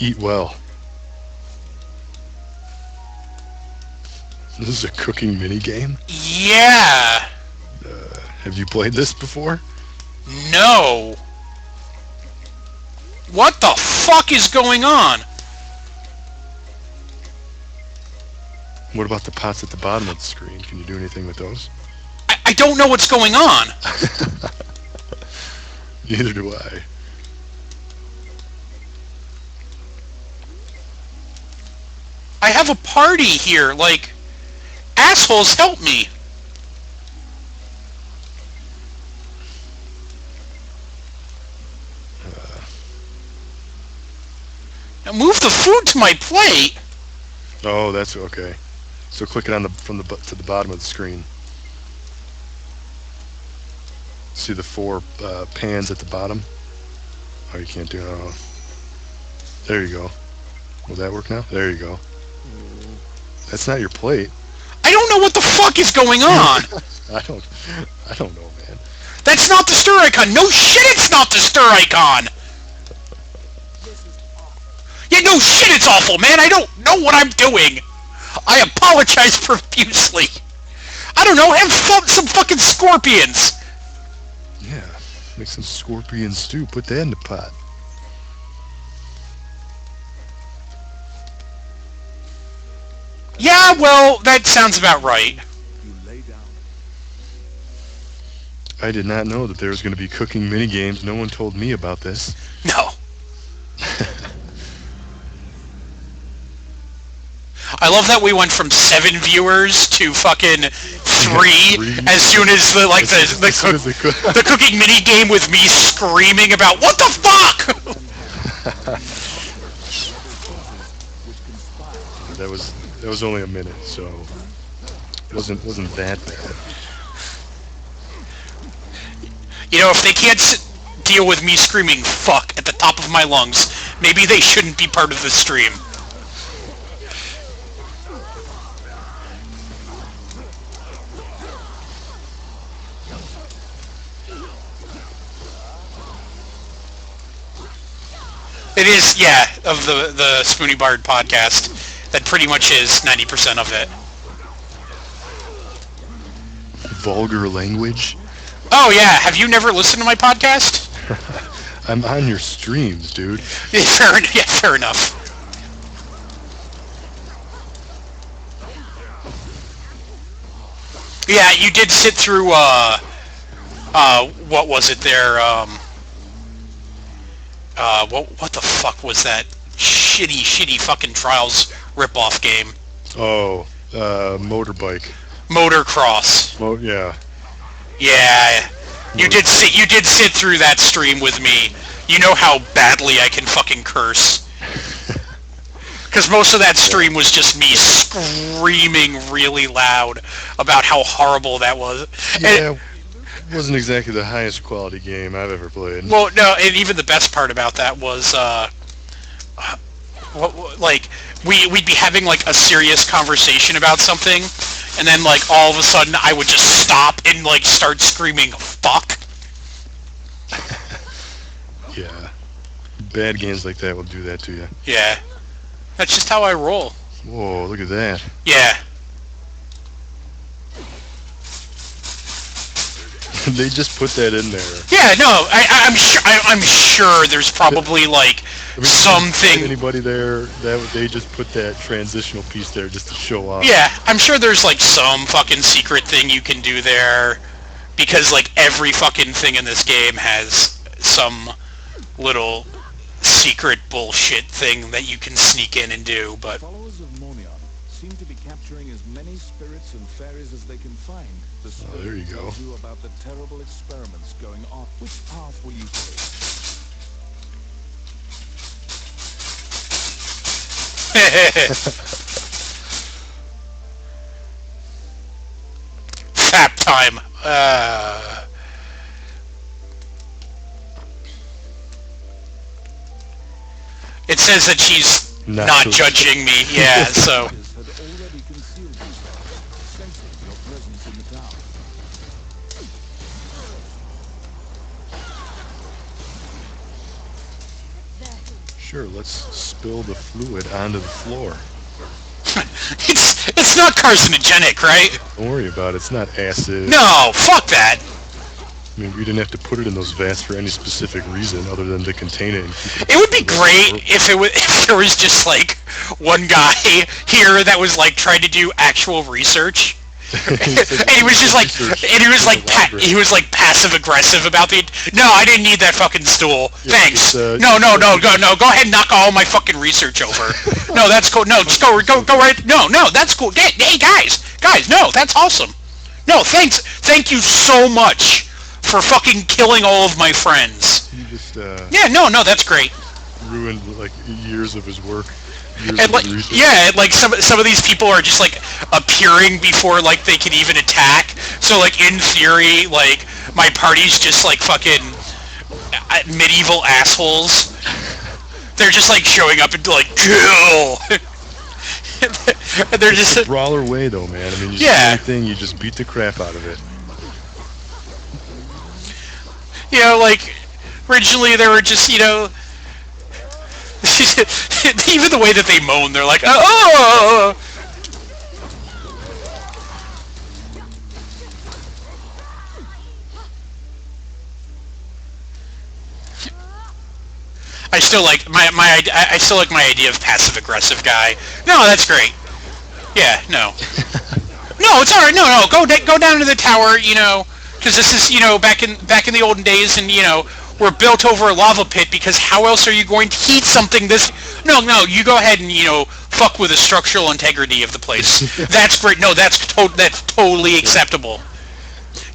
Eat well. This is a cooking mini game? Yeah! Have you played this before? No! What the fuck is going on? What about the pots at the bottom of the screen? Can you do anything with those? I don't know what's going on! Neither do I. I have a party here, like... Assholes, help me! Now move the food to my plate! Oh, that's okay. So click it on to the bottom of the screen. See the 4 pans at the bottom? Oh, you can't do it. Oh. There you go. Will that work now? There you go. That's not your plate. I don't know what the fuck is going on! I don't know, man. That's not the stir icon! No shit, it's not the stir icon! Yeah, no shit, it's awful, man! I don't know what I'm doing! I apologize profusely! I don't know, have some fucking scorpions! Yeah, make some scorpion stew, put that in the pot. Yeah, well, that sounds about right. I did not know that there was going to be cooking minigames. No one told me about this. No. I love that we went from 7 viewers to fucking 3 as soon as the cooking mini game with me screaming about what the fuck. That was that was only a minute, so it wasn't that bad. You know, if they can't deal with me screaming "fuck" at the top of my lungs, maybe they shouldn't be part of the stream. It is, yeah, of the Spoony Bard podcast. That pretty much is 90% of it. Vulgar language? Oh, yeah. Have you never listened to my podcast? I'm on your streams, dude. Yeah, fair enough. Yeah, you did sit through, what was it there, what the fuck was that shitty fucking Trials ripoff game? Oh, motorbike. Motocross. Yeah. Yeah. You did sit through that stream with me. You know how badly I can fucking curse. Because most of that stream was just me screaming really loud about how horrible that was. Yeah, it wasn't exactly the highest quality game I've ever played. Well, no, and even the best part about that was, we'd be having, like, a serious conversation about something, and then, like, all of a sudden I would just stop and, like, start screaming, fuck. Yeah. Bad games like that will do that to you. Yeah. That's just how I roll. Whoa, look at that. Yeah. They just put that in there. Yeah, no, I'm sure there's probably, like, something. Anybody there, they just put that transitional piece there just to show off. Yeah, I'm sure there's, like, some fucking secret thing you can do there, because, like, every fucking thing in this game has some little secret bullshit thing that you can sneak in and do, but... Followers of Monion seem to be capturing as many spirits and fairies as they can find. The Oh, there you go. tells you about the terrible experiments going on. Which path will you take? Fap time. It says that she's not judging me, yeah, so... Had already concealed themselves, sensing your presence in the town. Sure, let's spill the fluid onto the floor. it's not carcinogenic, right? Don't worry about it. It's not acid. No, fuck that. I mean, we didn't have to put it in those vats for any specific reason other than to contain it. And keep It would be great if there was just like one guy here that was like trying to do actual research. And he was just like, he was like passive aggressive about the. No, I didn't need that fucking stool. Thanks. No, go ahead and knock all my fucking research over. No, that's cool. No, just go right. No, that's cool. Hey guys, no, that's awesome. No, thanks. Thank you so much for fucking killing all of my friends. You just Yeah, no, that's great. ruined like years of his work. And like, yeah, like some of these people are just like appearing before like they can even attack. So like in theory, like my party's just like fucking medieval assholes. They're just like showing up and like kill. And they're just It's a brawler way though, man. I mean, you Yeah. do anything, you just beat the crap out of it. you know, like originally they were just, you know, even the way that they moan, they're like, oh. I still like I still like my idea of passive aggressive guy. No, that's great. Yeah, no. No, it's all right. No, go down to the tower, you know, because this is, you know, back in the olden days, and you know, we're built over a lava pit, because how else are you going to heat something this? No, you go ahead and, you know, fuck with the structural integrity of the place. That's great. No, that's totally acceptable.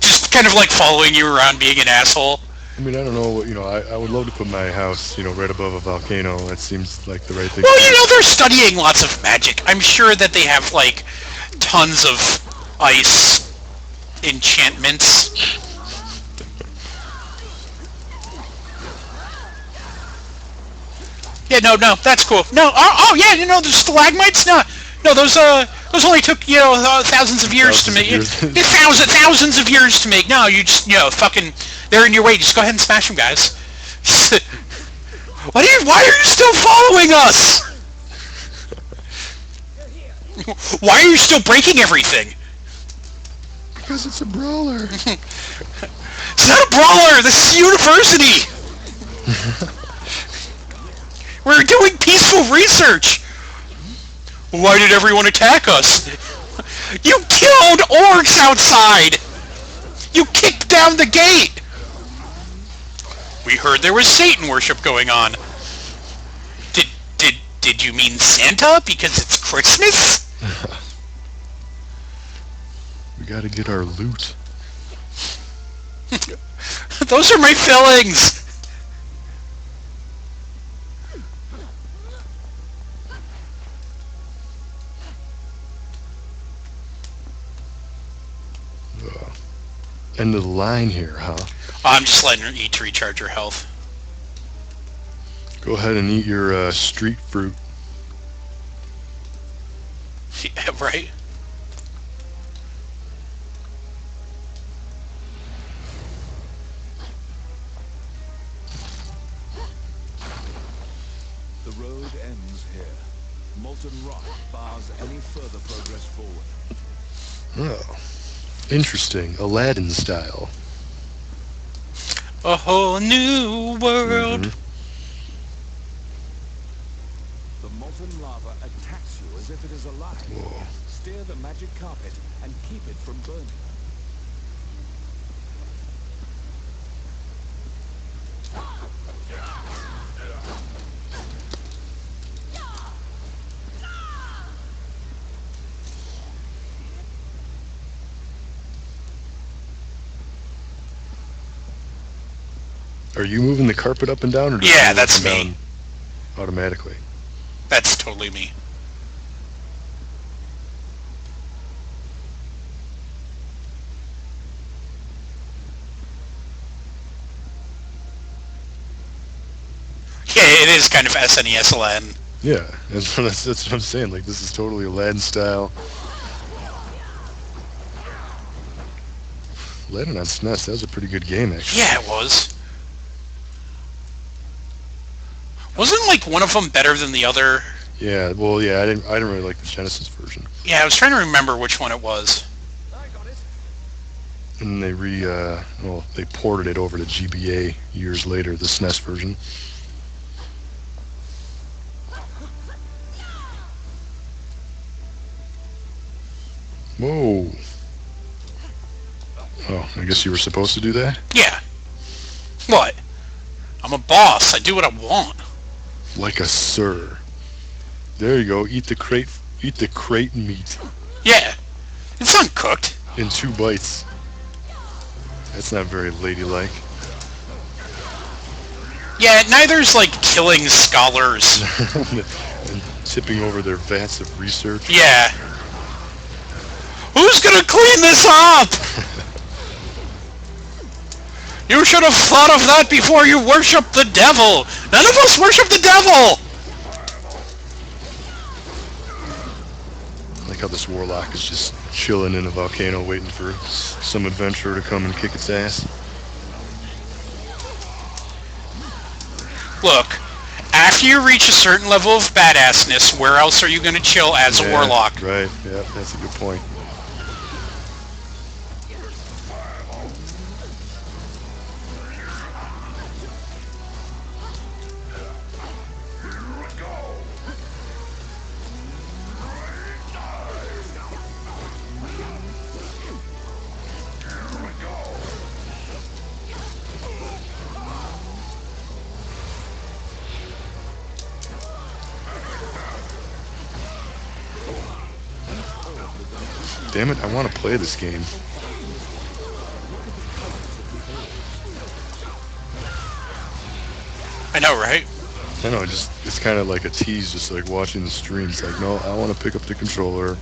Just kind of like following you around being an asshole. I mean, I don't know what, I would love to put my house, right above a volcano. That seems like the right thing Well, to do. they're studying lots of magic. I'm sure that they have, like, tons of ice enchantments. Yeah, no, that's cool. No, yeah, the stalagmites. No, those only took thousands of years to make. Yeah, thousands of years to make. No, you just fucking, they're in your way. Just go ahead and smash them, guys. Why are you still following us? Why are you still breaking everything? Because it's a brawler. It's not a brawler. This is university. We're doing peaceful research. Why did everyone attack us? You killed orcs outside. You kicked down the gate. We heard there was Satan worship going on. Did you mean Santa because it's Christmas? We gotta get our loot. Those are my fillings. End of the line here, huh? I'm just letting her eat to recharge her health. Go ahead and eat your street fruit. Yeah, right? The road ends here. Molten rock bars any further progress forward. Oh, interesting. Aladdin style. A whole new world. Mm-hmm. The molten lava attacks you as if it is alive. Whoa. Steer the magic carpet and keep it from burning. Are you moving the carpet up and down, or does Yeah, it move that's up and me. down automatically? That's totally me. Yeah, it is kind of SNES Aladdin. Yeah, that's what I'm saying. Like, this is totally Aladdin style. Aladdin on SNES, that was a pretty good game, actually. Yeah, it was. Wasn't like one of them better than the other? Yeah, well, yeah, I didn't really like the Genesis version. Yeah, I was trying to remember which one it was. And they they ported it over to GBA years later, the SNES version. Whoa. Oh, I guess you were supposed to do that? Yeah. What? I'm a boss. I do what I want. Like a sir. There you go. Eat the crate meat Yeah. It's uncooked. in 2 bites. That's not very ladylike. Yeah, neither's like killing scholars. And tipping over their vats of research. Yeah. Who's gonna clean this up? You should have thought of that before you worship the devil. None of us worship the devil. I like how this warlock is just chilling in a volcano waiting for some adventurer to come and kick its ass. Look, after you reach a certain level of badassness, where else are you gonna chill as a warlock? Right, yeah, that's a good point. Damn it, I want to play this game. I know, right? I know, just it's kind of like a tease, just like watching the stream. It's like, no, I want to pick up the controller.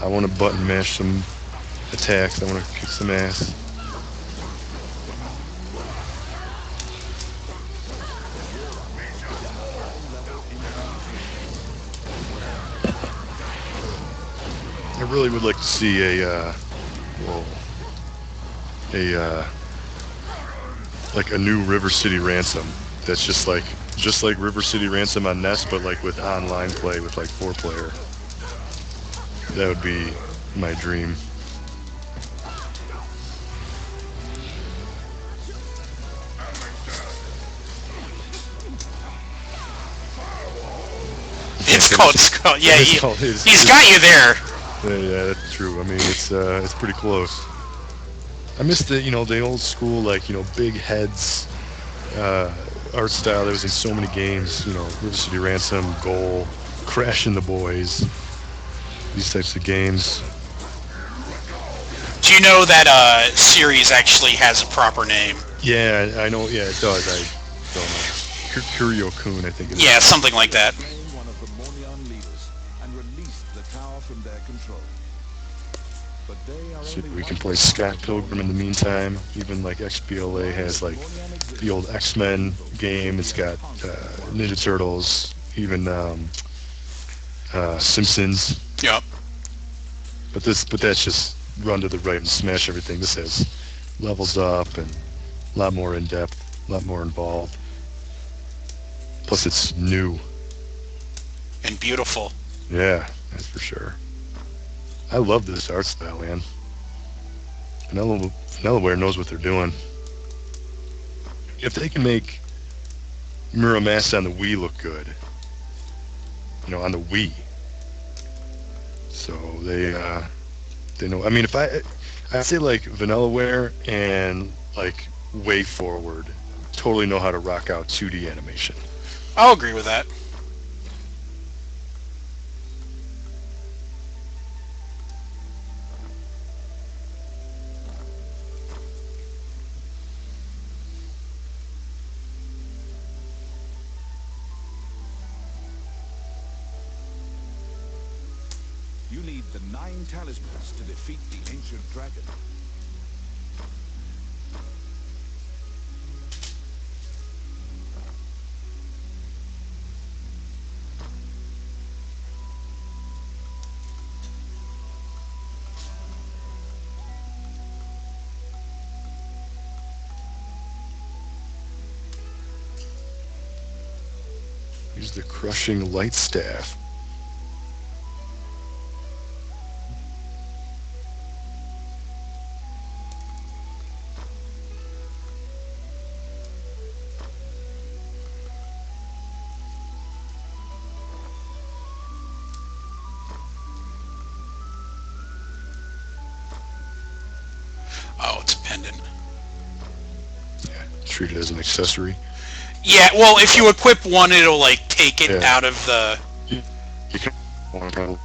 I want to button mash some attacks. I want to kick some ass. I really would like to see whoa, a like a new River City Ransom. That's just like River City Ransom on NES, but like with online play with like 4-player. That would be my dream. It's called, yeah, It's called, he's got you there. yeah, that's true. I mean, it's pretty close. I miss the old school, like, big heads uh, art style that was in so many games. River City Ransom, Goal, Crashing the Boys, these types of games. Do you know that series actually has a proper name? Yeah, I know. Yeah, it does. I don't know. Kurio-kun, I think it is. Yeah, something like that. Slain one of the Monion leaders and released the tower from their control. But they are So only we can one play Scott Pilgrim in the meantime. Even like XBLA has like the old X-Men game. It's got Ninja Turtles, even Simpsons. Yep. But that's just run to the right and smash everything. This has levels up and a lot more in depth, a lot more involved. Plus it's new. And beautiful. Yeah, that's for sure. I love this art style, man. Vanillaware knows what they're doing. If they can make Muramasa on the Wii look good, on the Wii, so they know. I mean, I'd say like Vanillaware and like Way Forward totally know how to rock out 2D animation. I'll agree with that. You need the 9 talismans to defeat the ancient dragon. Use the crushing light staff. Oh, it's a pendant. Yeah, treat it as an accessory. Yeah, well, if you equip one, it'll, like, take it Yeah. out of the... You can. Welcome.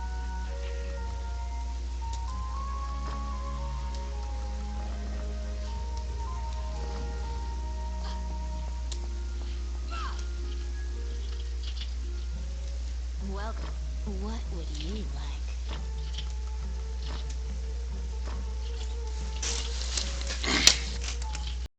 What would you like?